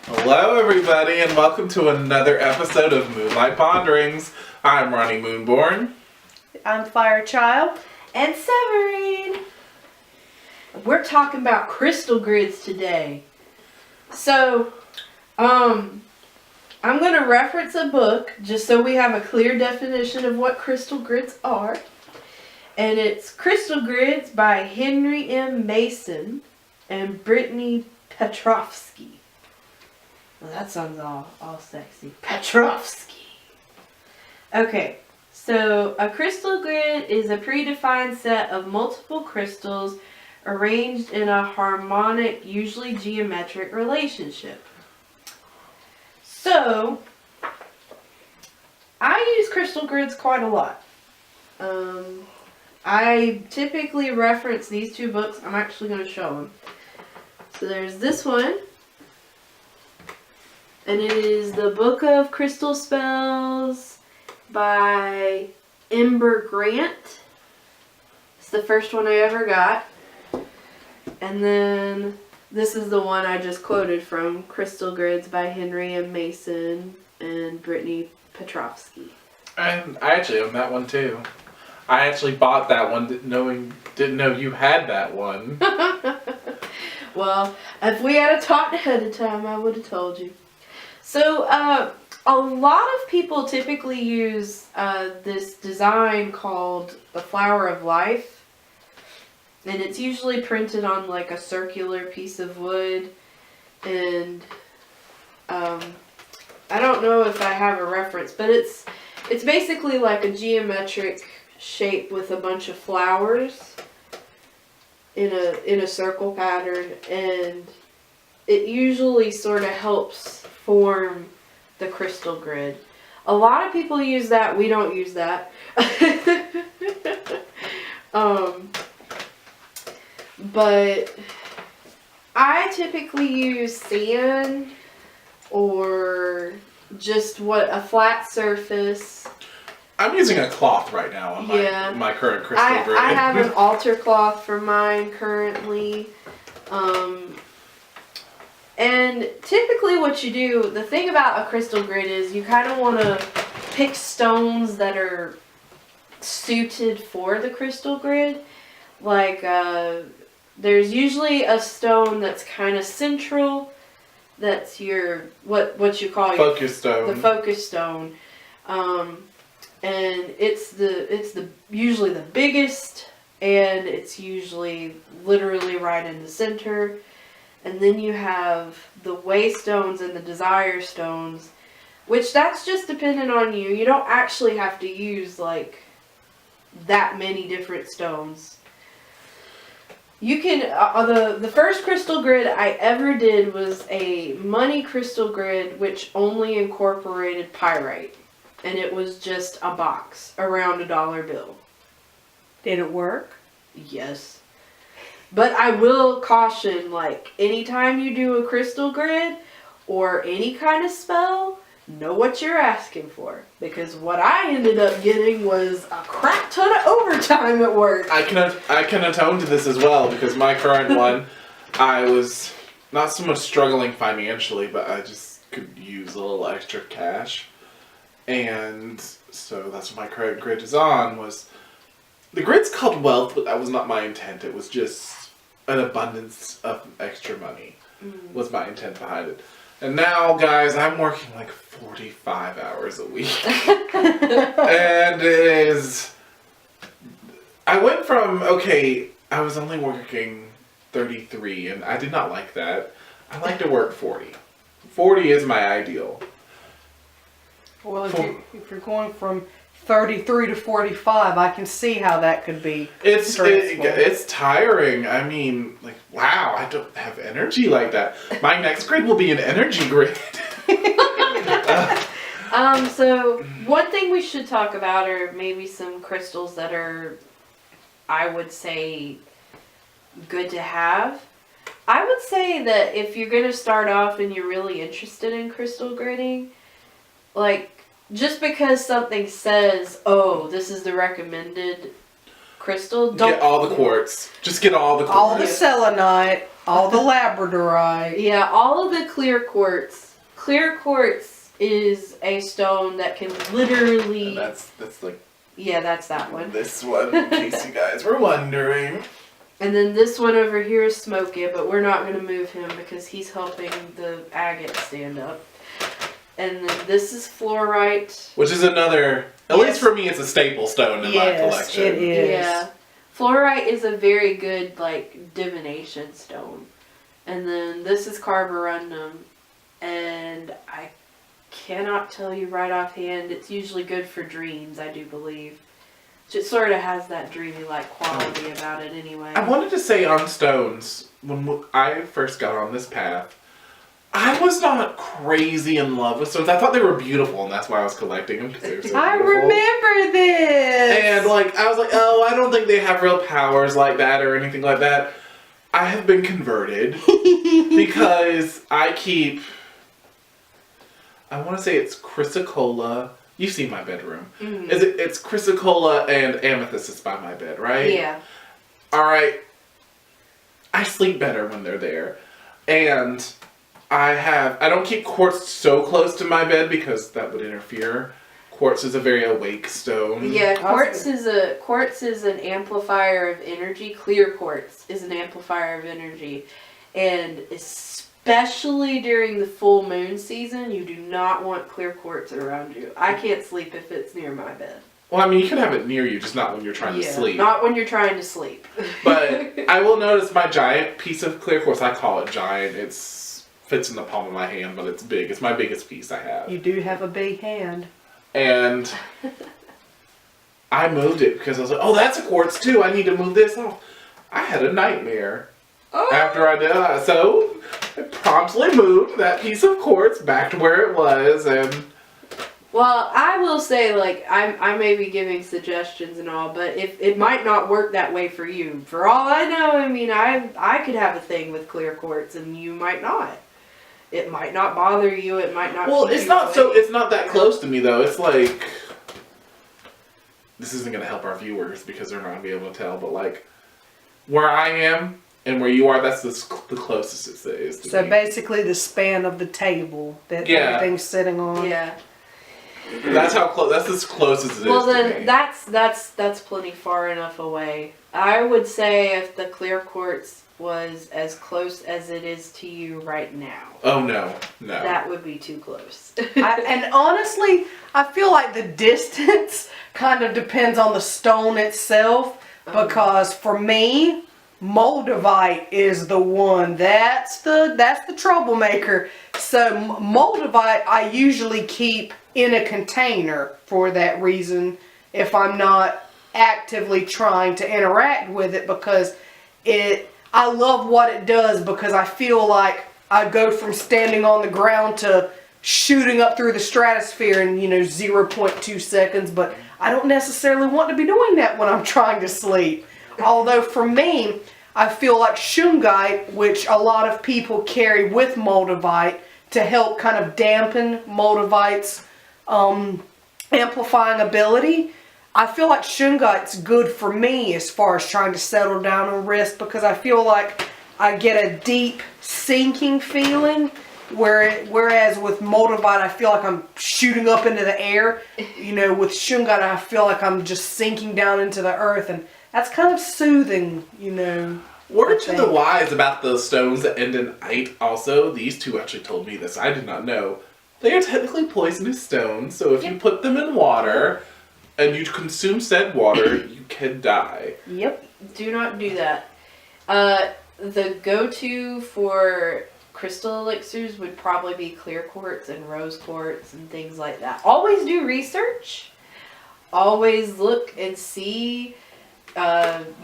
Hello everybody and welcome to another episode of Moonlight Ponderings. I'm Ronnie Moonborn. I'm Firechild. And Severine. We're talking about crystal grids today. So, I'm going to reference a book just so we have a clear definition of what crystal grids are. And it's Crystal Grids by Henry M. Mason and Brittany Petrovsky. Well, that sounds all sexy. Petrovsky. Okay, so a crystal grid is a predefined set of multiple crystals arranged in a harmonic, usually geometric relationship. So, I use crystal grids quite a lot. I typically reference these two books. I'm actually going to show them. So there's this one. And it is the Book of Crystal Spells by Ember Grant. It's the first one I ever got. And then this is the one I just quoted from, Crystal Grids by Henry M. Mason and Brittany Petrovsky. And I actually own that one too. I actually bought that one didn't know you had that one. Well, if we had talked ahead of time, I would have told you. So, a lot of people typically use this design called the Flower of Life. And it's usually printed on like a circular piece of wood. And I don't know if I have a reference, but it's basically like a geometric shape with a bunch of flowers in a circle pattern, and it usually sort of helps form the crystal grid. A lot of people use that. We don't use that. But I typically use sand or just a flat surface. I'm using a cloth right now on my current crystal grid. I have an altar cloth for mine currently. And typically what you do, the thing about a crystal grid is you kind of want to pick stones that are suited for the crystal grid. Like, there's usually a stone that's kind of central. That's your, what you call focus stone. The focus stone. And it's usually the biggest, and it's usually literally right in the center. And then you have the way stones and the desire stones, which that's just dependent on you. You don't actually have to use like that many different stones. You can, the first crystal grid I ever did was a money crystal grid, which only incorporated pyrite. And it was just a box around a dollar bill. Did it work? Yes. But I will caution, like, anytime you do a crystal grid or any kind of spell, know what you're asking for. Because what I ended up getting was a crap ton of overtime at work. I can atone to this as well, because my current one, I was not so much struggling financially, but I just could use a little extra cash. And so that's what my current grid is on. The grid's called Wealth, but that was not my intent. It was just an abundance of extra money was my intent behind it. And now, guys, I'm working like 45 hours a week. And it is... I went from, I was only working 33, and I did not like that. I like to work 40. 40 is my ideal. Well, if you're going from 33 to 45, I can see how that could be stressful. It's tiring. I mean, like, wow, I don't have energy like that. My next grid will be an energy grid. So one thing we should talk about are maybe some crystals that are, I would say, good to have. I would say that if you're going to start off and you're really interested in crystal gridding, like, just because something says, oh, this is the recommended crystal, don't... Get all the quartz. Just get all the quartz. All the selenite. All the labradorite. Yeah, all of the clear quartz. Clear quartz is a stone that can literally. And that's like. Yeah, that's that one. This one, in case you guys were wondering. And then this one over here is Smokey, but we're not going to move him because he's helping the agate stand up. And then this is fluorite. Which is another, at least for me, it's a staple stone in my collection. It is. Yeah. Fluorite is a very good, like, divination stone. And then this is carborundum. And I cannot tell you right offhand. It's usually good for dreams, I do believe. It sort of has that dreamy-like quality about it anyway. I wanted to say on stones, when I first got on this path, I was not crazy in love with stones. I thought they were beautiful, and that's why I was collecting them, because they were so beautiful. I remember this! And, like, I was like, oh, I don't think they have real powers like that or anything like that. I have been converted, because I keep, I want to say it's chrysocolla. You've seen my bedroom. Mm-hmm. It's chrysocolla and amethyst is by my bed, right? Yeah. Alright. I sleep better when they're there. And I don't keep quartz so close to my bed because that would interfere. Quartz is a very awake stone. Yeah, quartz is an amplifier of energy. Clear quartz is an amplifier of energy. And especially during the full moon season, you do not want clear quartz around you. I can't sleep if it's near my bed. Well, I mean, you can have it near you, just not when you're trying to sleep. Not when you're trying to sleep. But I will notice my giant piece of clear quartz, I call it giant, fits in the palm of my hand, but it's big. It's my biggest piece I have. You do have a big hand. And I moved it because I was like, oh, that's a quartz too. I need to move this off. I had a nightmare after I did that. So I promptly moved that piece of quartz back to where it was. And well, I will say, like, I may be giving suggestions and all, but if it might not work that way for you. For all I know, I mean, I could have a thing with clear quartz and you might not. It might not bother you. It might not. Well, it's not that close to me though. It's like, this isn't gonna help our viewers because they're not gonna be able to tell. But like, where I am and where you are, that's the closest it is to me. So basically, the span of the table that everything's sitting on. Yeah. That's how close. That's as close as it is. Well, to then me. that's plenty far enough away. I would say if the clear quartz was as close as it is to you right now. Oh no. That would be too close. And honestly, I feel like the distance kind of depends on the stone itself. Because for me, moldavite is the one. That's the troublemaker. So moldavite I usually keep in a container for that reason if I'm not actively trying to interact with it, because I love what it does, because I feel like I go from standing on the ground to shooting up through the stratosphere in 0.2 seconds, but I don't necessarily want to be doing that when I'm trying to sleep. Although for me, I feel like shungite, which a lot of people carry with moldavite to help kind of dampen moldavite's amplifying ability, I feel like shungite's good for me as far as trying to settle down and rest, because I feel like I get a deep sinking feeling, whereas with moldavite I feel like I'm shooting up into the air. With shungite I feel like I'm just sinking down into the earth, and that's kind of soothing, Word to the wise about those stones that end in ite also. These two actually told me this. I did not know. They are technically poisonous stones, so if you put them in water and you consume said water, you can die. Yep. Do not do that. The go-to for crystal elixirs would probably be clear quartz and rose quartz and things like that. Always do research. Always look and see.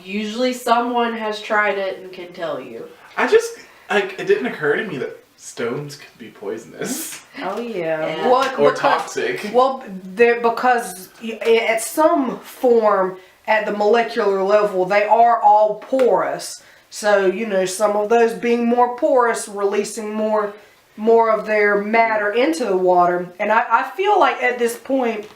Usually someone has tried it and can tell you. It didn't occur to me that stones could be poisonous. Oh yeah. Yeah. Or toxic. Well, because at some form, at the molecular level, they are all porous. So, some of those being more porous, releasing more of their matter into the water. And I feel like at this point,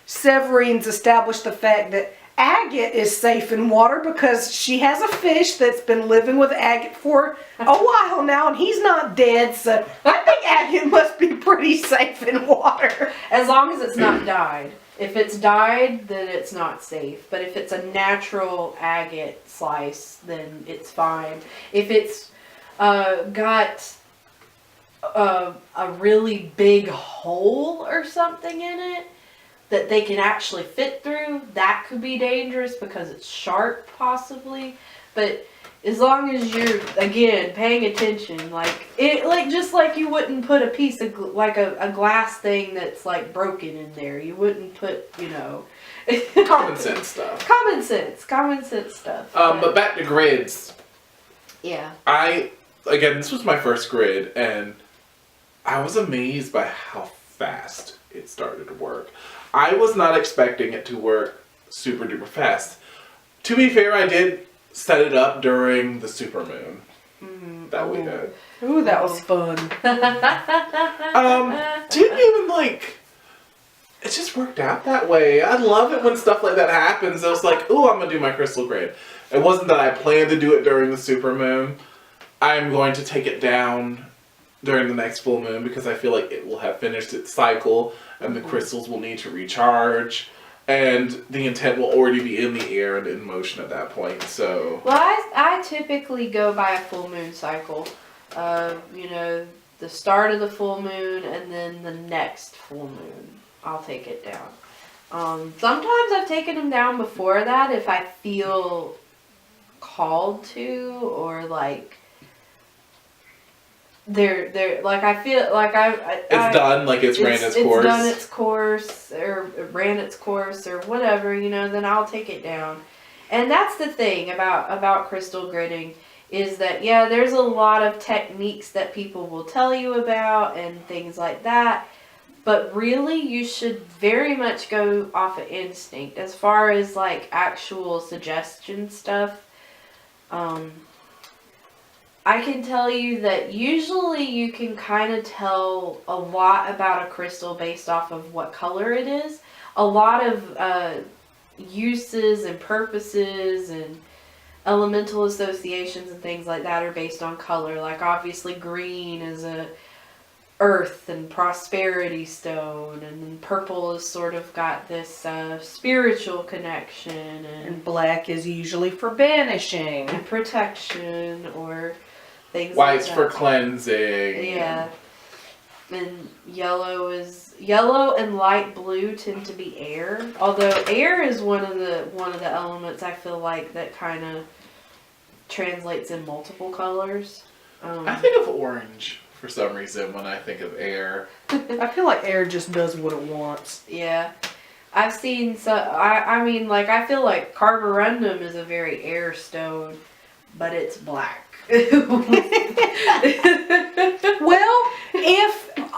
Severine's established the fact that agate is safe in water because she has a fish that's been living with agate for a while now, and he's not dead, so I think agate must be pretty safe in water. As long as it's not dyed. If it's dyed, then it's not safe. But if it's a natural agate slice, then it's fine. If it's got a really big hole or something in it that they can actually fit through, that could be dangerous because it's sharp possibly. But as long as you're, again, paying attention, like just like you wouldn't put a piece of like a glass thing that's like broken in there. You wouldn't put, Common sense stuff. Common sense stuff. But back to grids. Yeah. Again, this was my first grid, and I was amazed by how fast it started to work. I was not expecting it to work super duper fast. To be fair, I did set it up during the supermoon that we had. Ooh, that was fun. Didn't even it just worked out that way. I love it when stuff like that happens. I was like, ooh, I'm gonna do my crystal grid. It wasn't that I planned to do it during the supermoon. I'm going to take it down during the next full moon because I feel like it will have finished its cycle and the crystals will need to recharge. And the intent will already be in the air and in motion at that point, so... Well, I typically go by a full moon cycle. The start of the full moon and then the next full moon. I'll take it down. Sometimes I've taken them down before that if I feel called to, or like... They're like, I feel like it's done, like it's ran its course. It's done its course, or ran its course, or whatever, then I'll take it down. And that's the thing about crystal gridding, is that, yeah, there's a lot of techniques that people will tell you about and things like that, but really you should very much go off of instinct as far as like actual suggestion stuff. I can tell you that usually you can kind of tell a lot about a crystal based off of what color it is. A lot of uses and purposes and elemental associations and things like that are based on color. Like obviously green is a earth and prosperity stone, and then purple has sort of got this spiritual connection, and black is usually for banishing and protection, or things white's like for cleansing. Yeah. And yellow and light blue tend to be air. Although air is one of the elements I feel like that kind of translates in multiple colors. I think of orange for some reason when I think of air. I feel like air just does what it wants. Yeah. I've seen I feel like carborundum is a very air stone, but it's black.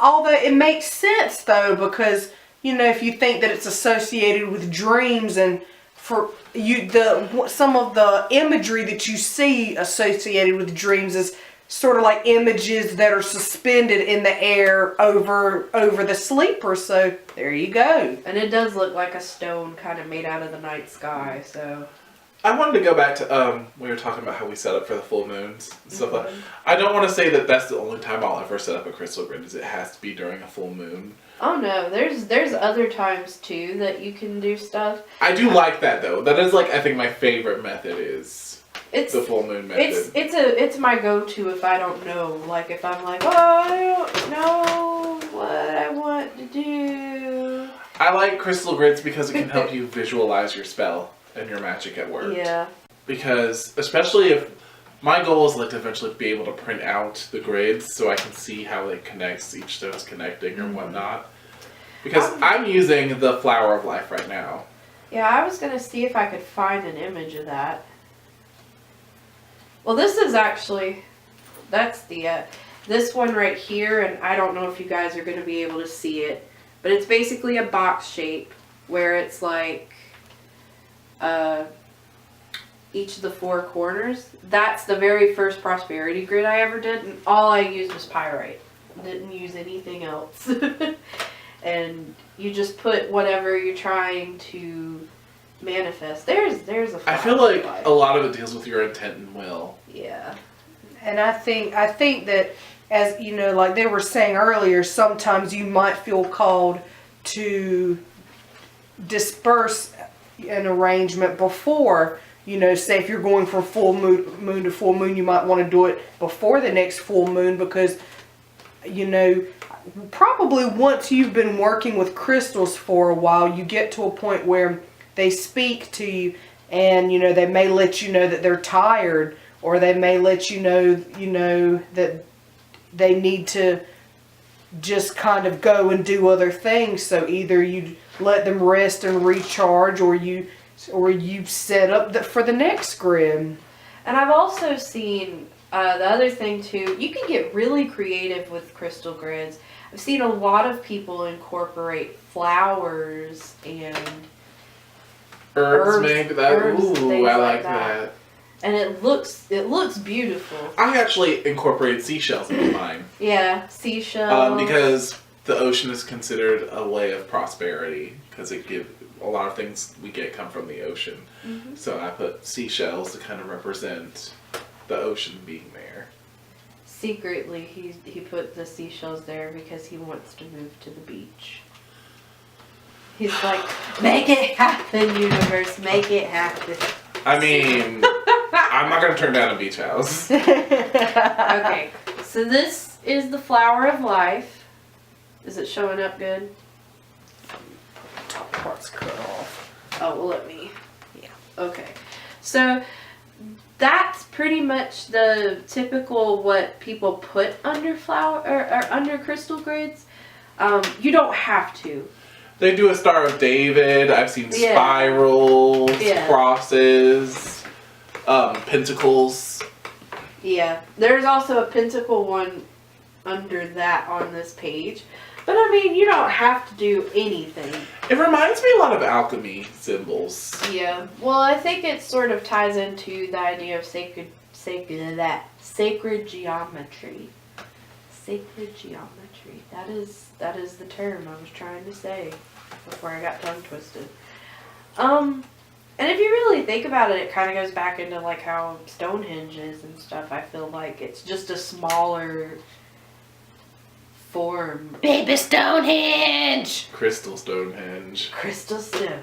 Although it makes sense though, because if you think that it's associated with dreams, and for you some of the imagery that you see associated with dreams is sort of like images that are suspended in the air over the sleeper, so there you go. And it does look like a stone kind of made out of the night sky, so... I wanted to go back to, we were talking about how we set up for the full moons and stuff like that. I don't want to say that that's the only time I'll ever set up a crystal grid, is it has to be during a full moon. Oh no, there's other times too that you can do stuff. I do like that though. That is I think my favorite method is the full moon method. It's my go-to if I don't know. Like if I'm like, I don't know what I want to do. I like crystal grids because it can help you visualize your spell and your magic at work. Yeah. Because especially if my goal is to eventually be able to print out the grids so I can see how it connects, each stone's connecting or whatnot. Because I'm using the Flower of Life right now. Yeah, I was gonna see if I could find an image of that. Well, this is actually, that's the this one right here, and I don't know if you guys are gonna be able to see it, but it's basically a box shape where it's like each of the four corners. That's the very first prosperity grid I ever did, and all I used was pyrite. Didn't use anything else. And you just put whatever you're trying to manifest. There's a flower I feel of like life. a lot of it deals with your intent and will. Yeah. And I think that, as you know, like they were saying earlier, sometimes you might feel called to disperse an arrangement before, you know, say if you're going from full moon to full moon, you might want to do it before the next full moon, because, you know, probably once you've been working with crystals for a while, you get to a point where they speak to you, and, you know, they may let you know that they're tired, or they may let you know that they need to just kind of go and do other things. So either you let them rest and recharge, or you set up for the next grid. And I've also seen the other thing too. You can get really creative with crystal grids. I've seen a lot of people incorporate flowers and Herbs, maybe that. herbs, Ooh, things I like like that. that. and it looks beautiful. I actually incorporated seashells into mine. Yeah, seashells. Because the ocean is considered a way of prosperity, because a lot of things we get come from the ocean. Mm-hmm. So I put seashells to kind of represent the ocean being there. Secretly, he put the seashells there because he wants to move to the beach. He's like, make it happen, universe, make it happen. I mean, I'm not going to turn down a beach house. Okay, so this is the flower of life. Is it showing up good? Top part's cut off. Oh, well, let me. Yeah. Okay. So that's pretty much the typical what people put under flower or under crystal grids. You don't have to. They do a Star of David. I've seen Yeah. spirals, Yeah. crosses, pentacles. Yeah. There's also a pentacle one under that on this page. But I mean, you don't have to do anything. It reminds me a lot of alchemy symbols. Yeah. Well, I think it sort of ties into the idea of sacred geometry. Sacred geometry. That is the term I was trying to say before I got tongue twisted. And if you really think about it, it kind of goes back into like how Stonehenge is and stuff. I feel like it's just a smaller form. Baby Stonehenge! Crystal Stonehenge. Crystal Stonehenge.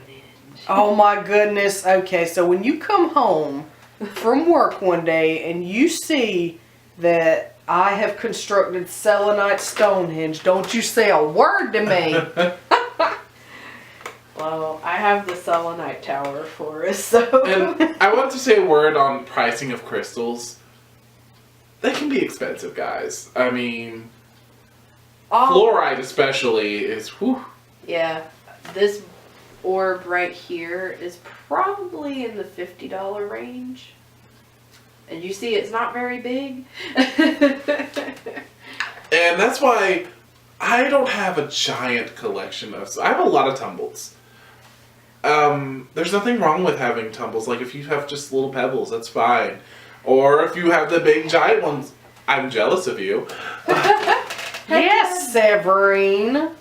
Oh my goodness. Okay, so when you come home from work one day and you see that I have constructed selenite Stonehenge, don't you say a word to me. Well, I have the selenite tower for us, so. And I want to say a word on pricing of crystals. They can be expensive, guys. I mean, fluorite especially is, whew. Yeah, this orb right here is probably in the $50 range. And you see it's not very big. And that's why I don't have a giant collection of... I have a lot of tumbles. There's nothing wrong with having tumbles. Like, if you have just little pebbles, that's fine. Or if you have the big giant ones, I'm jealous of you. Yes, Severine.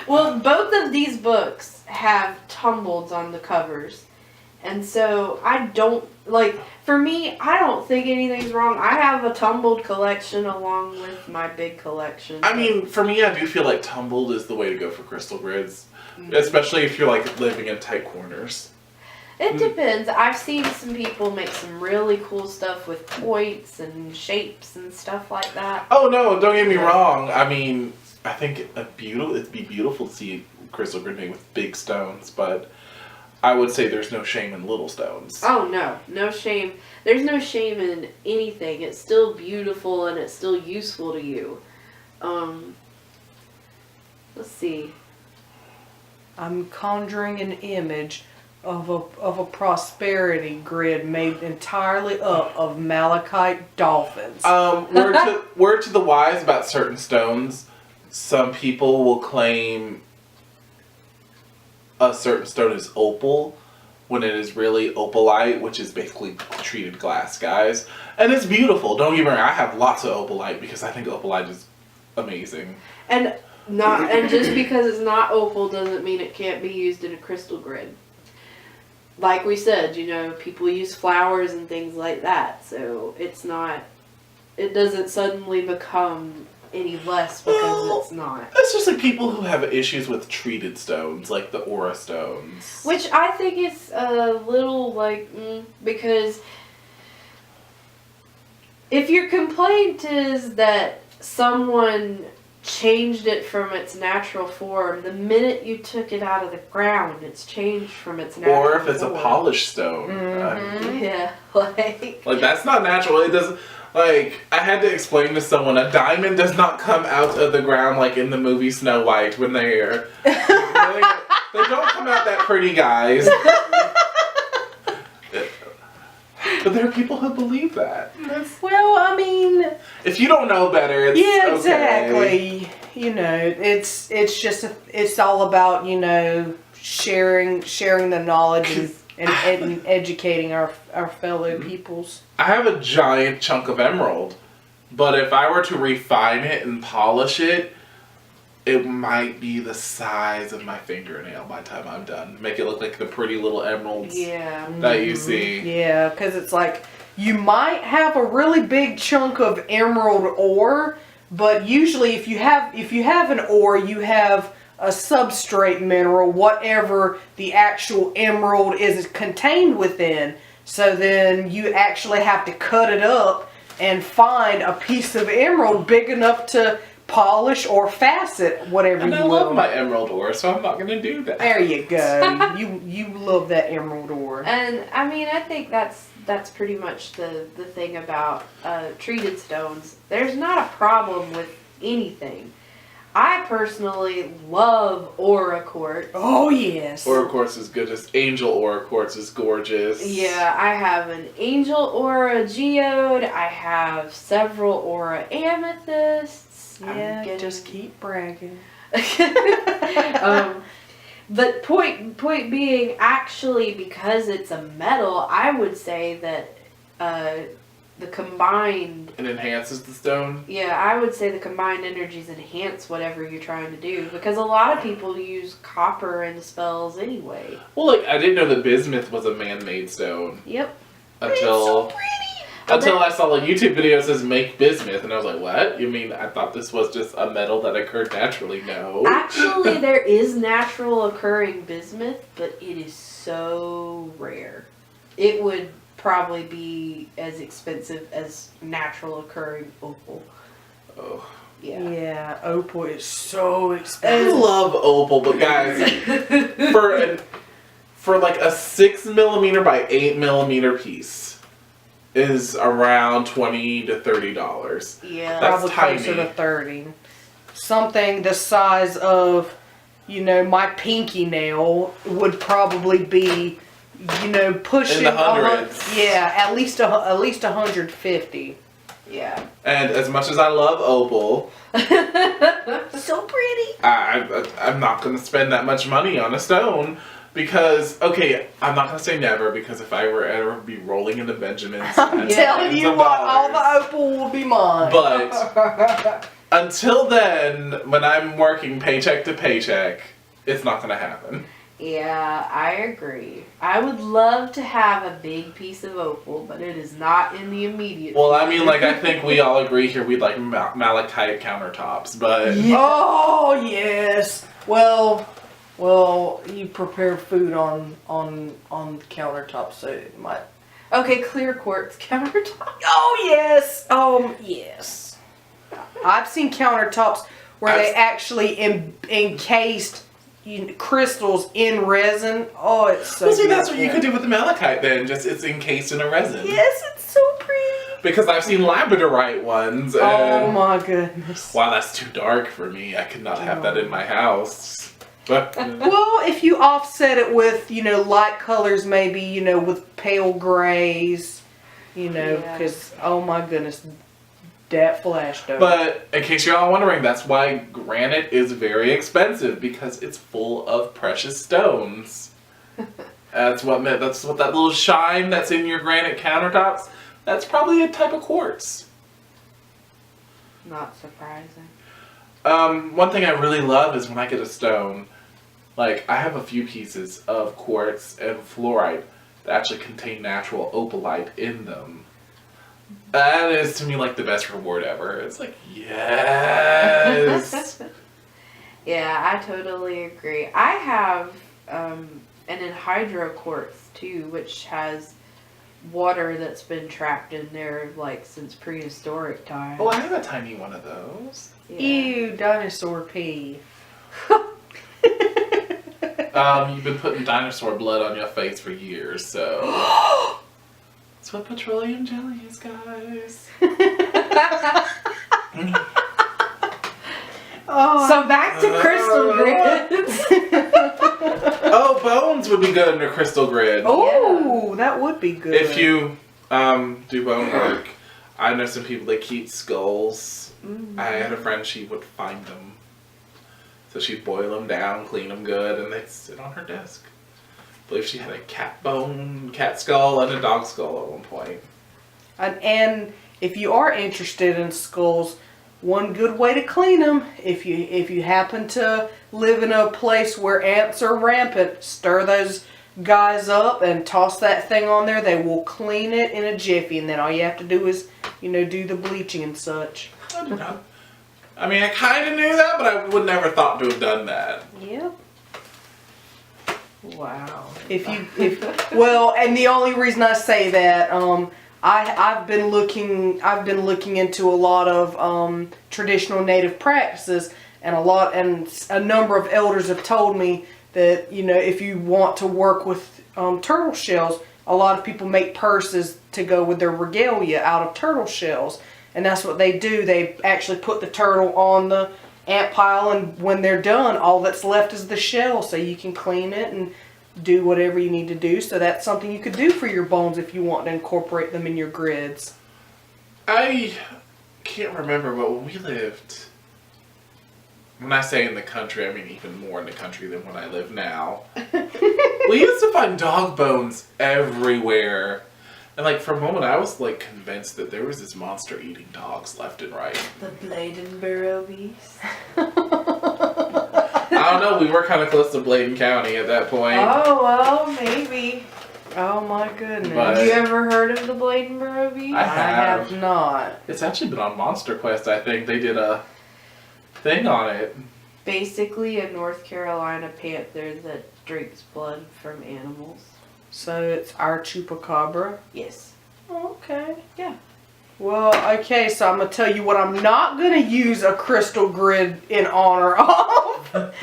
Well, both of these books have tumbleds on the covers. And so I don't, like, for me, I don't think anything's wrong. I have a tumbled collection along with my big collection. I mean, for me, I do feel like tumbled is the way to go for crystal grids. Especially if you're, like, living in tight corners. It depends. I've seen some people make some really cool stuff with points and shapes and stuff like that. Oh, no, don't get me wrong. I mean, I think it'd be beautiful to see crystal grid made with big stones, but I would say there's no shame in little stones. Oh, no shame. There's no shame in anything. It's still beautiful and it's still useful to you. Let's see. I'm conjuring an image of a prosperity grid made entirely up of malachite dolphins. Word to the wise about certain stones. Some people will claim a certain stone is opal when it is really opalite, which is basically treated glass, guys. And it's beautiful. Don't get me wrong, I have lots of opalite because I think opalite is amazing. And just because it's not opal doesn't mean it can't be used in a crystal grid. like we said, people use flowers and things like that, so it doesn't suddenly become any less because it's not. It's just like people who have issues with treated stones, like the aura stones. Which I think is a little because if your complaint is that someone changed it from its natural form, the minute you took it out of the ground, it's changed from its natural form. Or if it's a polished stone. Yeah, like that's not natural. It doesn't. I had to explain to someone, a diamond does not come out of the ground like in the movie Snow White when they don't come out that pretty, guys. But there are people who believe that. Well, I mean, if you don't know better, it's yeah, okay. exactly. It's just it's all about sharing the knowledge and educating our fellow peoples. I have a giant chunk of emerald, but if I were to refine it and polish it, it might be the size of my fingernail by the time I'm done. Make it look like the pretty little emeralds that you see. Yeah, because it's like you might have a really big chunk of emerald ore, but usually if you have an ore, you have a substrate mineral, whatever the actual emerald is contained within. So then you actually have to cut it up and find a piece of emerald big enough to polish or facet whatever and you I will. love my emerald ore, so I'm not going to do that. There you go. you love that emerald ore. And I mean, I think that's pretty much the thing about treated stones. There's not a problem with anything. I personally love aura quartz. Oh yes. Aura quartz is good. Angel aura quartz is gorgeous. Yeah, I have an angel aura geode. I have several aura amethysts. Yeah, just keep bragging. But point being, actually, because it's a metal, I would say that the combined... It enhances the stone? Yeah, I would say the combined energies enhance whatever you're trying to do. Because a lot of people use copper in spells anyway. Well, I didn't know that bismuth was a man-made stone. Yep. Until I saw a YouTube video that says make bismuth, and I was like, what? You mean I thought this was just a metal that occurred naturally? No. Actually, there is natural occurring bismuth, but it is so rare. It would probably be as expensive as natural occurring opal. Oh. Yeah. Yeah, opal is so I expensive. love opal, but guys, for a 6mm by 8mm piece is around $20 to $30. Yeah. That's Probably tiny. closer to 30. Something the size of, my pinky nail would probably be, pushing In the hundreds. Yeah, at least 150. Yeah. And as much as I love opal, So pretty. I'm not going to spend that much money on a stone. Because, okay, I'm not going to say never, because if I were ever be rolling into Benjamins, I'm telling you what, all the opal will be mine. But until then, when I'm working paycheck to paycheck, it's not going to happen. Yeah, I agree. I would love to have a big piece of opal, but it is not in the immediate Well, I mean, future. I think we all agree here we'd like malachite countertops, but... Yeah. Oh, yes. Well, you prepare food on countertops, so it might. Okay, clear quartz countertop. Oh yes. Yes. I've seen countertops where they actually encased crystals in resin. Oh, it's so. Well, see, that's beautiful. what you could do with the malachite then. Just it's encased in a resin. Yes, it's so pretty. Because I've seen labradorite ones. And Oh my goodness. wow, that's too dark for me. I could not have that in my house. Well, if you offset it with, light colors, maybe, with pale grays, because, oh my goodness, that flashed over. But in case you're all wondering, that's why granite is very expensive, because it's full of precious stones. That's what that little shine that's in your granite countertops, that's probably a type of quartz. Not surprising. One thing I really love is when I get a stone, Like, I have a few pieces of quartz and fluorite that actually contain natural opalite in them. That is, to me, like, the best reward ever. It's like, yes! Yeah, I totally agree. I have an anhydro quartz too, which has water that's been trapped in there like since prehistoric times. Oh, I have a tiny one of those. Yeah. Ew, dinosaur pee. You've been putting dinosaur blood on your face for years, so... That's what petroleum jelly is, guys. Oh, So back to crystal grids. Oh, bones would be good in a crystal grid. oh, that would be good. If you do bone work, I know some people that keep skulls. I had a friend, she would find them. So she'd boil them down, clean them good, and they'd sit on her desk. I believe she had a cat skull, and a dog skull at one point. And if you are interested in skulls, one good way to clean them, if you happen to live in a place where ants are rampant, stir those guys up and toss that thing on there. They will clean it in a jiffy, and then all you have to do is, do the bleaching and such. I did not. I mean, I kind of knew that, but I would never thought to have done that. Yep. Wow. Well, and the only reason I say that, I've been looking into a lot of traditional native practices, and a number of elders have told me that if you want to work with turtle shells, a lot of people make purses to go with their regalia out of turtle shells, and that's what they do. They actually put the turtle on the ant pile, and when they're done, all that's left is the shell, so you can clean it and do whatever you need to do. So that's something you could do for your bones if you want to incorporate them in your grids. I can't remember, but when we lived, when I say in the country, I mean even more in the country than when I live now. We used to find dog bones everywhere. And like for a moment I was like convinced that there was this monster eating dogs left and right. The Bladenboro beast. I don't know, we were kind of close to Bladen County at that point. Oh, well, maybe. Oh my goodness. But- Have you ever heard of the Bladenboro beast? I have. not. It's actually been on Monster Quest, I think. They did a thing on it. Basically a North Carolina panther that drinks blood from animals. So it's our chupacabra. Yes. Oh, okay. Yeah. Well, okay, so I'm going to tell you what I'm not going to use a crystal grid in honor of.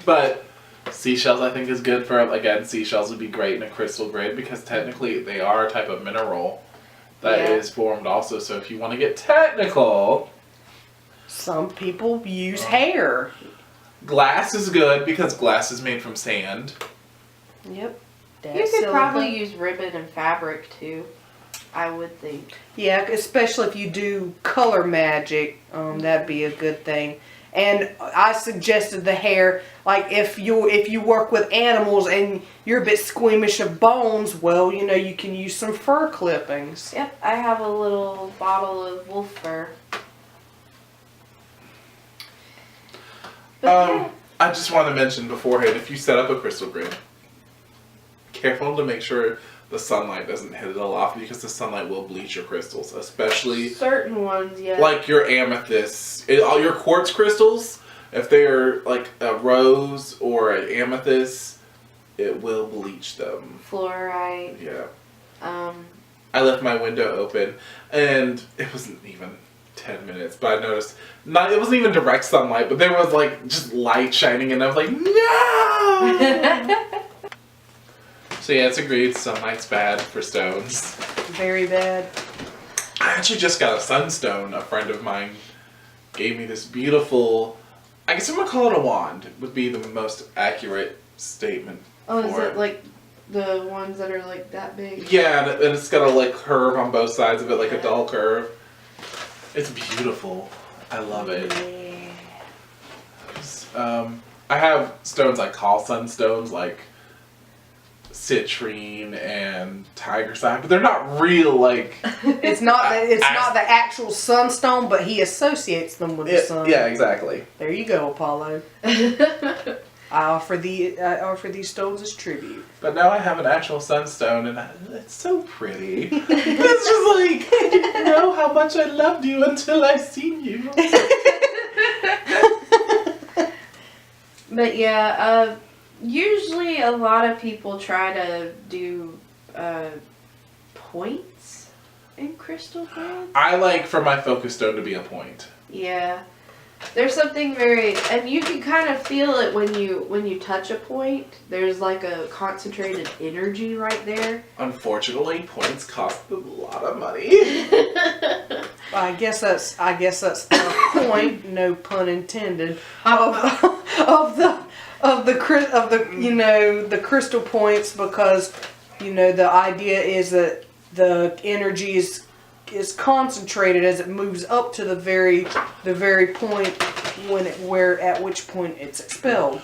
But seashells I think is good for, again, seashells would be great in a crystal grid because technically they are a type of mineral that is formed also. So if you want to get technical, Some people use hair. glass is good because glass is made from sand. Yep. You could probably use ribbon and fabric too, I would think. Yeah, especially if you do color magic, that'd be a good thing. And I suggested the hair, like if you work with animals and you're a bit squeamish of bones, well, you can use some fur clippings. Yep, I have a little bottle of wolf fur. But yeah. I just want to mention beforehand, if you set up a crystal grid, careful to make sure the sunlight doesn't hit it all off because the sunlight will bleach your crystals, especially Certain ones, yeah. like your amethyst. All your quartz crystals, if they're like a rose or an amethyst, it will bleach them. Fluorite. Yeah. Um, I left my window open and it wasn't even 10 minutes, but I noticed it wasn't even direct sunlight, but there was like just light shining and I was like, no! So yeah, it's agreed, sunlight's bad for stones. Very bad. I actually just got a sunstone. A friend of mine gave me this beautiful, I guess I'm gonna call it a wand, would be the most accurate statement oh, is for it like the ones that are like that big? Yeah, and it's got a like curve on both sides of it, like a dull curve. It's beautiful. I love it. I have stones I call sunstones, like citrine and tiger sign, but they're not real, like... It's not the actual sunstone, but he associates them with the sun. Yeah, exactly. There you go, Apollo. I offer these stones as tribute. But now I have an actual sunstone, and it's so pretty. It's just like, I didn't know how much I loved you until I seen you. But yeah, usually a lot of people try to do points in crystal thread. I like for my focus stone to be a point. Yeah. There's something very, and you can kind of feel it when you touch a point. There's like a concentrated energy right there. Unfortunately, points cost a lot of money. I guess that's the point, no pun intended, of the the crystal points, because the idea is that the energy is concentrated as it moves up to the very point at which point it's expelled.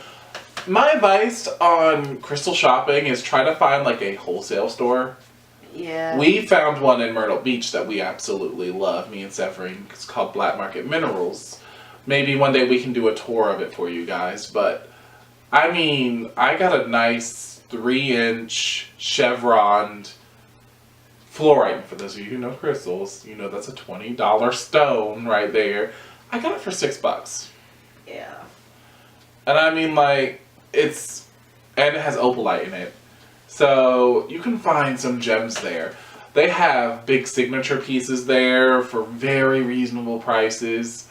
My advice on crystal shopping is try to find like a wholesale store. Yeah. We found one in Myrtle Beach that we absolutely love, me and Severine. It's called Black Market Minerals. Maybe one day we can do a tour of it for you guys, but I mean, I got a nice 3-inch chevroned fluorite. For those of you who know crystals, that's a $20 stone right there. I got it for $6. Yeah. And I mean, like, and it has opalite in it. So you can find some gems there. They have big signature pieces there for very reasonable prices.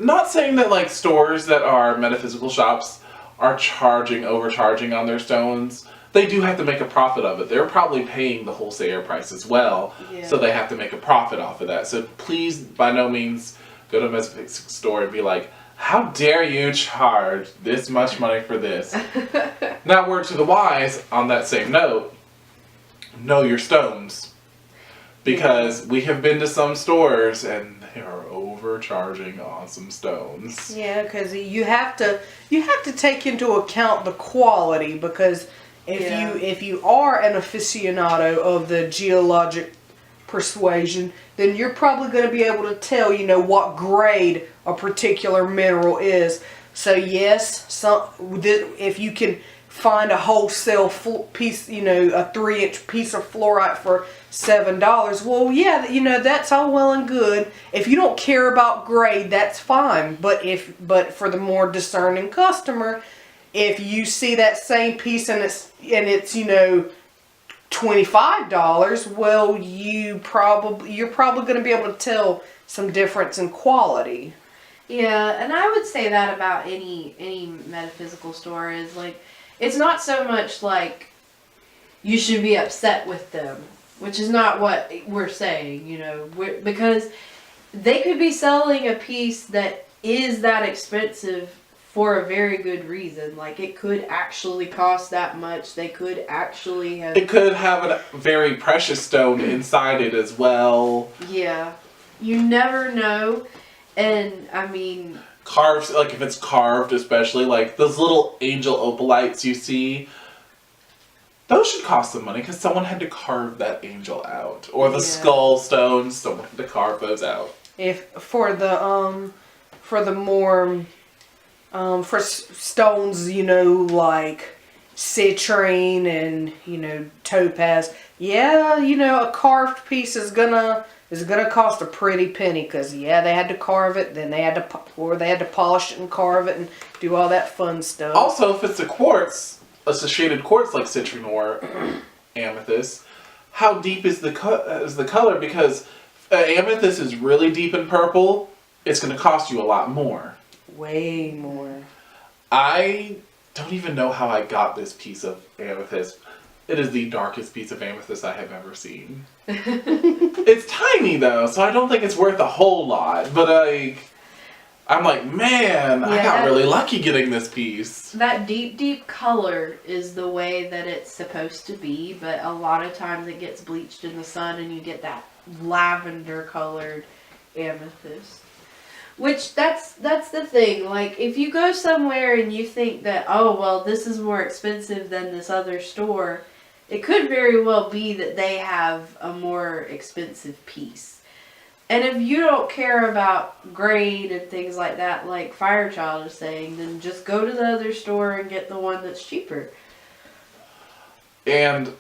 Not saying that like stores that are metaphysical shops are overcharging on their stones. They do have to make a profit of it. They're probably paying the wholesale price as well. Yeah. So they have to make a profit off of that. So please, by no means, go to a metaphysical store and be like, how dare you charge this much money for this? Now, word to the wise, on that same note, know your stones. Because we have been to some stores and they are overcharging on some stones. Yeah, because you have to take into account the quality, because if you are an aficionado of the geologic persuasion, then you're probably going to be able to tell what grade a particular mineral is. So yes, if you can find a wholesale piece, a 3-inch piece of fluorite for $7, well, yeah, that's all well and good. If you don't care about grade, that's fine. But for the more discerning customer, if you see that same piece and it's $25, well, you're probably going to be able to tell some difference in quality. Yeah, and I would say that about any metaphysical store is like, it's not so much like you should be upset with them, which is not what we're saying, because they could be selling a piece that is that expensive for a very good reason. Like, it could actually cost that much. They could actually have... It could have a very precious stone inside it as well. Yeah. You never know. And, I mean... Carved, like if it's carved especially, like those little angel opalites you see, those should cost some money because someone had to carve that angel out. Or the skull stones, someone had to carve those out. If for stones, like citrine and topaz, a carved piece is gonna cost a pretty penny, because they had to carve it, then they had to polish it and carve it and do all that fun stuff. Also, if it's a shaded quartz like citrine or amethyst, how deep is the color? Because amethyst is really deep in purple, it's going to cost you a lot more. Way more. I don't even know how I got this piece of amethyst. It is the darkest piece of amethyst I have ever seen. It's tiny though, so I don't think it's worth a whole lot. But I'm like, man, I got really lucky getting this piece. That deep color is the way that it's supposed to be, but a lot of times it gets bleached in the sun and you get that lavender colored amethyst. Which that's the thing. Like if you go somewhere and you think that, oh well, this is more expensive than this other store, it could very well be that they have a more expensive piece. And if you don't care about grade and things like that, like Firechild is saying, then just go to the other store and get the one that's cheaper. And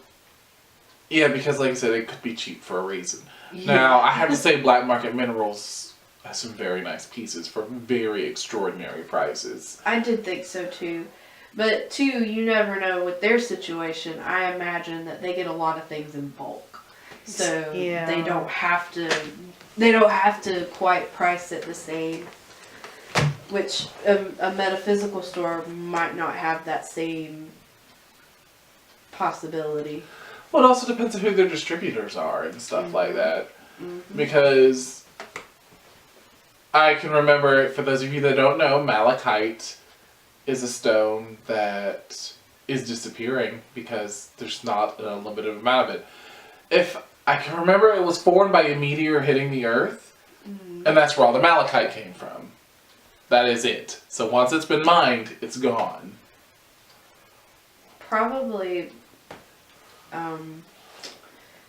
yeah, because like I said, it could be cheap for a reason. Yeah. Now, I have to say Black Market Minerals has some very nice pieces for very extraordinary prices. I did think so too. But too, you never know with their situation. I imagine that they get a lot of things in bulk. So Yeah. they don't have to quite price it the same. Which a metaphysical store might not have that same possibility. Well, it also depends on who their distributors are and stuff like that. Because I can remember, for those of you that don't know, malachite is a stone that is disappearing because there's not an unlimited amount of it. If I can remember, it was formed by a meteor hitting the Earth, and that's where all the malachite came from. That is it. So once it's been mined, it's gone. Probably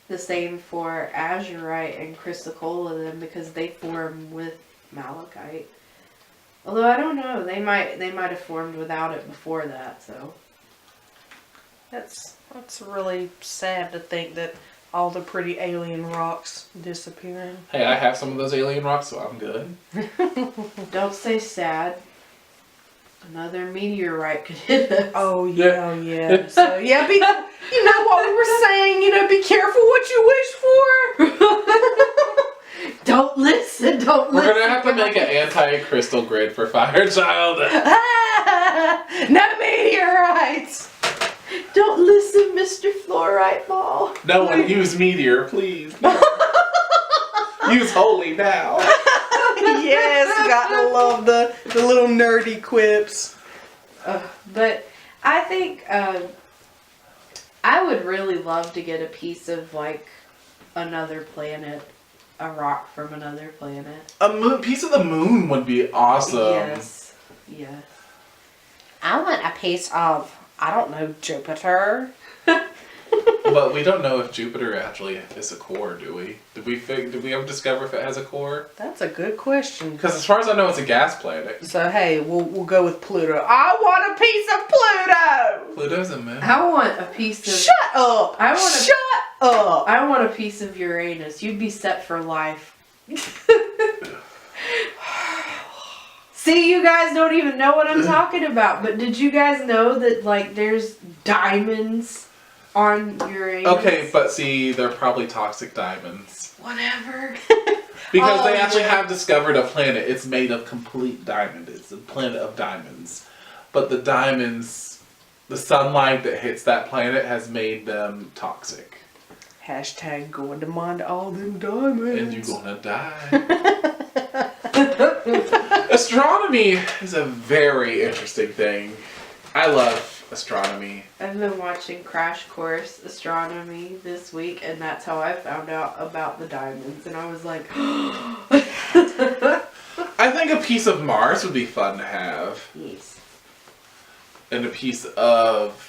the same for azurite and chrysocolla then, because they form with malachite. Although I don't know, they might have formed without it before that. So That's really sad to think that all the pretty alien rocks disappearing. Hey, I have some of those alien rocks, so I'm good. don't say sad. Another meteorite could hit us. Oh yeah, yeah. So yeah, you know what we were saying. Be careful what you wish for. Don't listen. Don't We're listen. gonna have to make an anti-crystal grid for Firechild. No meteorites. Don't listen, Mr. Fluorite Ball. No one use meteor, please. No. Use holy now. Yes, gotta love the little nerdy quips. But I think I would really love to get a piece of like another planet, a rock from another planet. A piece of the moon would be awesome. Yes. Yes. I want a piece of, I don't know, Jupiter. But we don't know if Jupiter actually is a core, do we? Did we ever discover if it has a core? That's a good question. Because as far as I know, it's a gas planet. So hey, we'll go with Pluto. I want a piece of Pluto. Pluto's a moon. I want a piece of. Shut up. Shut up. I want a piece of Uranus. You'd be set for life. See, you guys don't even know what I'm talking about. But did you guys know that like there's diamonds on Uranus? Okay, but see, they're probably toxic diamonds. Whatever. Because they actually have discovered a planet. It's made of complete diamond. It's a planet of diamonds. But the diamonds, the sunlight that hits that planet has made them toxic. Hashtag going to mine all them diamonds. And you're gonna die. Astronomy is a very interesting thing. I love astronomy. I've been watching Crash Course Astronomy this week, and that's how I found out about the diamonds. And I was like, I think a piece of Mars would be fun to have. yes. And a piece of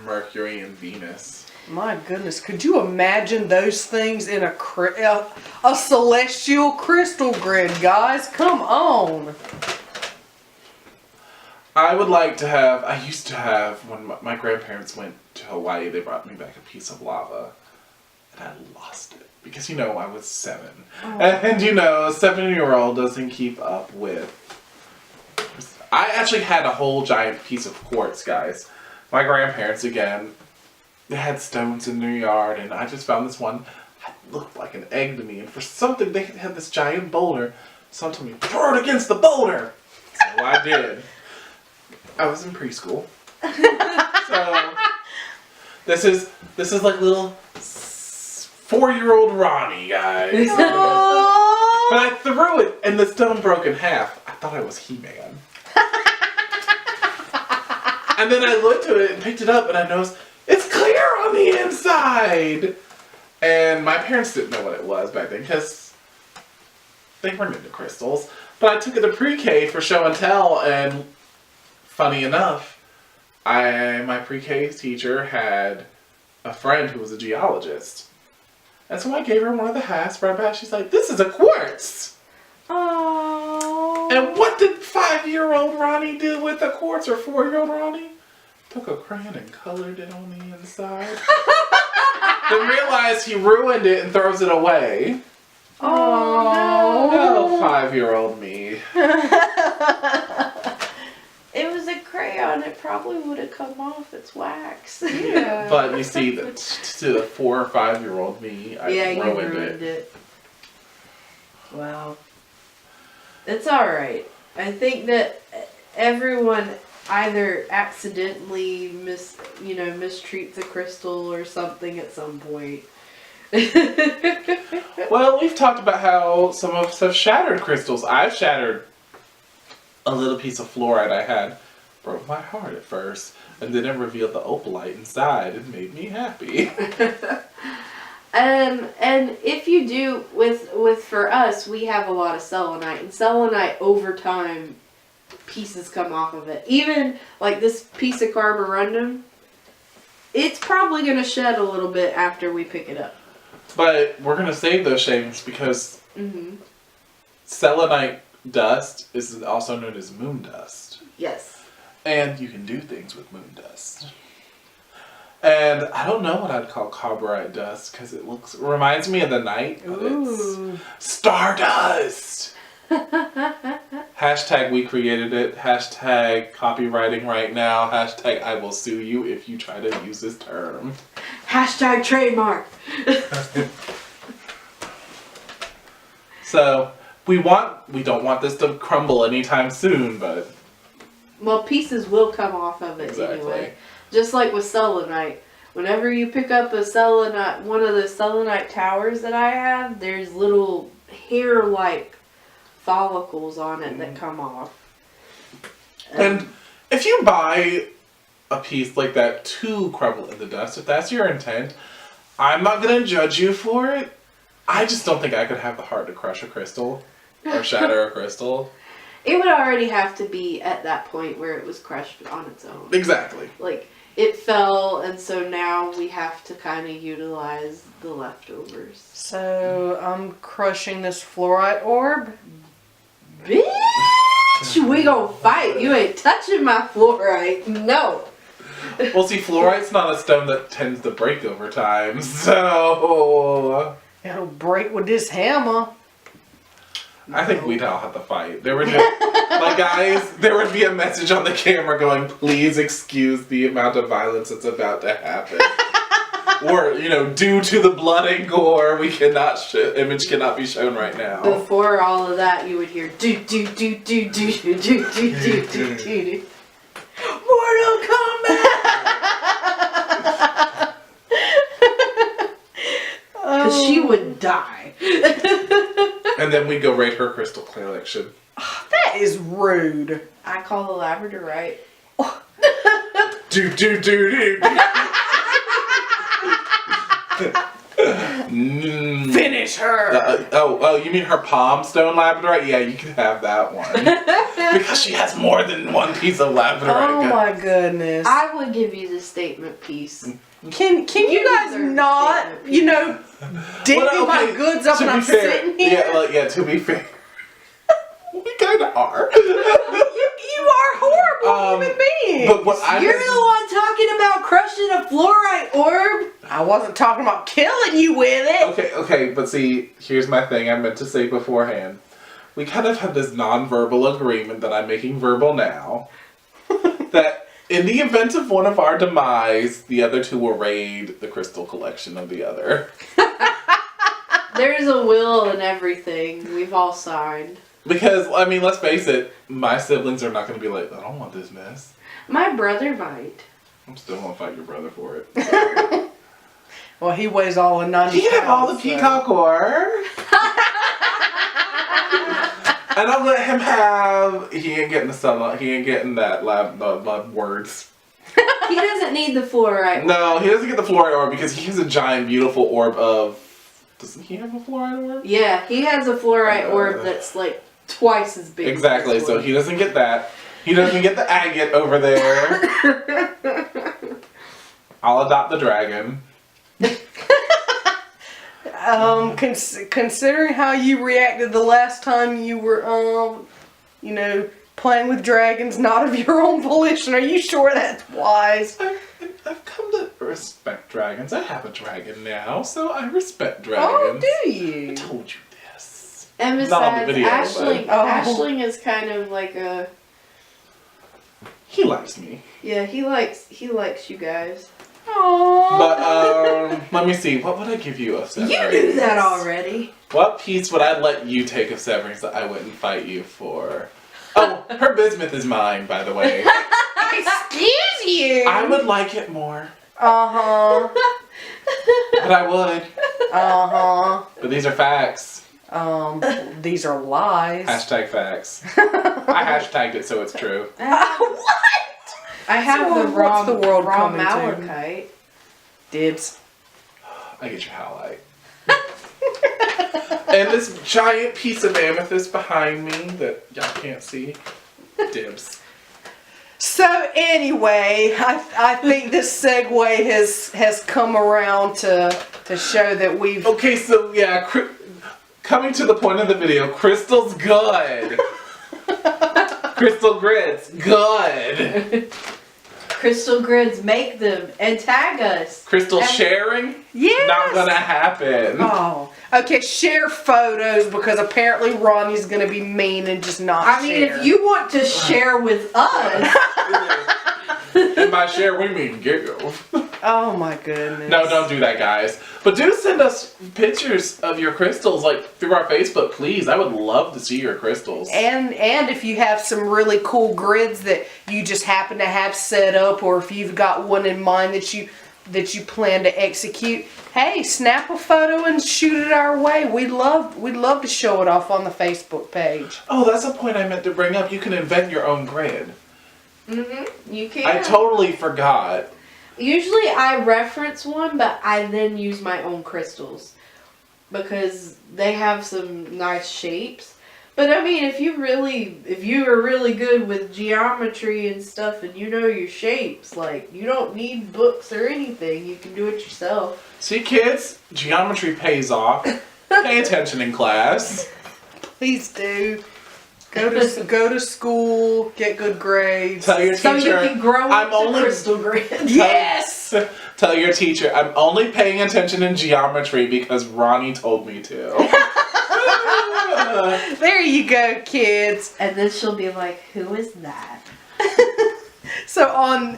Mercury and Venus. My goodness, could you imagine those things in a celestial crystal grid, guys? Come on. I would like to have, I used to have, when my grandparents went to Hawaii, they brought me back a piece of lava. And I lost it. Because, I was 7. Oh. And, a 7-year-old doesn't keep up with. I actually had a whole giant piece of quartz, guys. My grandparents, again, they had stones in their yard, and I just found this one that looked like an egg to me. And for something, they had this giant boulder. Someone told me, throw it against the boulder. So I did. I was in preschool. So this is like little 4-year-old Ronnie, guys. But I threw it, and the stone broke in half. I thought I was He-Man. And then I looked at it and picked it up, and I noticed it's clear on the inside. And my parents didn't know what it was back then, because they weren't into crystals. But I took it to pre-K for show and tell, and funny enough, my pre-K teacher had a friend who was a geologist. And so I gave her one of the hats right back. She's like, this is a quartz. Oh. And what did 5-year-old Ronnie do with the quartz, or 4-year-old Ronnie? Took a crayon and colored it on the inside. Then realized he ruined it and throws it away. Oh, Oh, 5-year-old me. It was a crayon. It probably would have come off. It's wax. Yeah. But you see, to the 4 or 5-year-old me, I You ruined ruined it. it. Wow. It's alright. I think that everyone either accidentally mistreats a crystal or something at some point. Well, we've talked about how some of us have shattered crystals. I've shattered a little piece of fluorite I had. Broke my heart at first. And then it revealed the opalite inside and made me happy. And if you do, with for us, we have a lot of selenite. And selenite, over time, pieces come off of it. Even, like this piece of carborundum, it's probably going to shed a little bit after we pick it up. But we're going to save those shavings because selenite dust is also known as moon dust. Yes. And you can do things with moon dust. And I don't know what I'd call carborite dust because it reminds me of the night. But it's stardust. Hashtag we created it. Hashtag copywriting right now. Hashtag I will sue you if you try to use this term. Hashtag trademark. So we don't want this to crumble anytime soon, but Well, pieces will come off of it anyway. Just like with selenite. Whenever you pick up a selenite, one of the selenite towers that I have, there's little hair-like follicles on it that come off. And if you buy a piece like that to crumble in the dust, if that's your intent, I'm not going to judge you for it. I just don't think I could have the heart to crush a crystal or shatter a crystal. It would already have to be at that point where it was crushed on its own. Exactly. Like, it fell, and so now we have to kind of utilize the leftovers. So I'm crushing this fluorite orb. Bitch! We gonna fight. You ain't touching my fluorite. No. Well, see, fluorite's not a stone that tends to break over time, so It'll break with this hammer. I think we'd all have to fight. There would be, guys, there would be a message on the camera going, please excuse the amount of violence that's about to happen. Or, due to the blood and gore, we cannot, image cannot be shown right now. Before all of that, you would hear do do do do do do do do do do do. Mortal Kombat! Because she would die. And then we go rate her crystal collection. That is rude. I call the labradorite. Do do do do. Finish her. Oh, you mean her palm stone labradorite? Yeah, you can have that one. Because she has more than one piece of labradorite. Oh my goodness. I would give you the statement piece. Can you guys deserve not, dig my goods up and I'm sitting here? Yeah, to be fair. We kind of are. You are horrible human beings. But what I You're the one talking about crushing a fluorite orb. I wasn't talking about killing you with it. Okay, but see, here's my thing I meant to say beforehand. We kind of have this non-verbal agreement that I'm making verbal now. That in the event of one of our demise, the other two will raid the crystal collection of the other. There's a will and everything. We've all signed. Because, let's face it, my siblings are not going to be like, I don't want this mess. My brother might. I'm still going to fight your brother for it. Well, he weighs all of 90 He can have all the pounds, peacock ore. And I'll let him have. He ain't getting the sunlight. He ain't getting that lab words. He doesn't need the fluorite. No, he doesn't get the fluorite orb because he has a giant, beautiful orb of Doesn't he have a fluorite orb? Yeah, he has a fluorite orb that's like twice as big. Exactly, as this so one. he doesn't get that. He doesn't get the agate over there. I'll adopt the dragon. Considering how you reacted the last time you were, you know, playing with dragons not of your own volition, are you sure that's wise? I've come to respect dragons. I have a dragon now, so I respect Oh, dragons. do I you? told you this. And Not on the besides, video, Aisling, but- Oh. Aisling is kind of like a He likes me. yeah. He likes you guys. Aww. But let me see. What would I give you of Severings? You knew that already. What piece would I let you take of Severings that I wouldn't fight you for? Oh, her bismuth is mine, by the way. Excuse you. I would like it more, Uh-huh. but I would. Uh-huh. But these are facts. These are lies. Hashtag facts. I hashtagged it, so it's true. What? I have So the what's raw, the world raw coming to? malachite. Dibs. I get your halite. And this giant piece of amethyst behind me that y'all can't see. Dibs. So anyway, I think this segue has come around to show that we've Okay, so yeah, coming to the point of the video, crystal's good. Crystal grids, good. Crystal grids, make them and tag us. Crystal And- sharing, yes. not gonna happen. Oh, okay. Share photos because apparently Ronnie's gonna be mean and just not. I mean, share. if you want to share with us, And by share, we mean giggle. Oh my goodness. No, don't do that, guys. But do send us pictures of your crystals, like, through our Facebook, please. I would love to see your crystals. And if you have some really cool grids that you just happen to have set up, or if you've got one in mind that you plan to execute, hey, snap a photo and shoot it our way. We'd love to show it off on the Facebook page. Oh, that's a point I meant to bring up. You can invent your own grid. you can. I totally forgot. Usually I reference one, but I then use my own crystals because they have some nice shapes. But I mean, if you are really good with geometry and stuff and you know your shapes, like, you don't need books or anything. You can do it yourself. See, kids, geometry pays off. Pay attention in class. Please do. Go to school, get good grades. Tell your So teacher, you can grow I'm into only crystal grid. Yes. Tell your teacher, I'm only paying attention in geometry because Ronnie told me to. There you go, kids. And then she'll be like, who is that? So on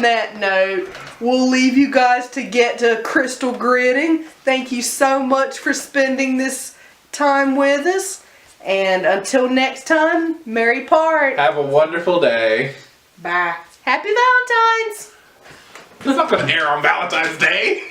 that note, we'll leave you guys to get to crystal gridding. Thank you so much for spending this time with us. And until next time, merry part. Have a wonderful day. Bye. Happy Valentine's. It's not going to air on Valentine's Day.